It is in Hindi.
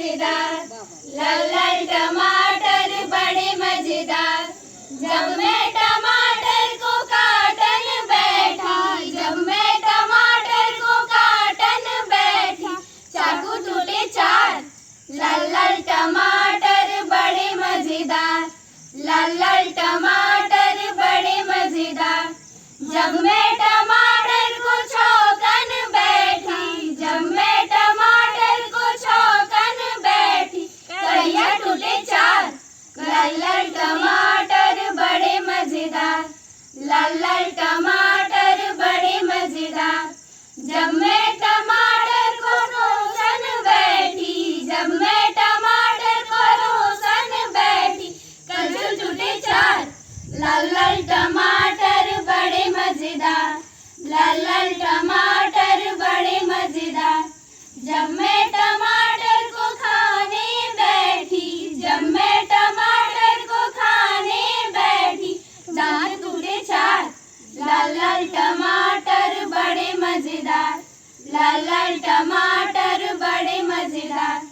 मजेदार। लाल लाल टमाटर बड़े मजेदार। जब मैं टमाटर को काटन बैठी, जब मैं टमाटर को काटन बैठी, चाकू टूटे चार। लाल लाल टमाटर बड़े मजेदार। लाल लाल टमाटर बड़े मजेदार। जब मैं टमाटर को छौंकन बैठी, जब मैं टमाटर को छौंकन बैठी, कहिया टूटे चार। लाल लाल टमाटर बड़े मजेदार। लाल लाल टमाटर बड़े मजेदार। जब मैं टमाटर को रोशन बैठी, जब मैं टमाटर को रोशन बैठी, कलछुल टूटे चार। लाल लाल टमाटर बड़े मजेदार। लाल लाल टमाटर बड़े मजेदार। जब मैं टमाटर को खाने बैठी, जब मैं टमाटर को खाने बैठी, दांत टूटे चार। लाल लाल टमाटर बड़े मजेदार। लाल लाल टमाटर बड़े मजेदार।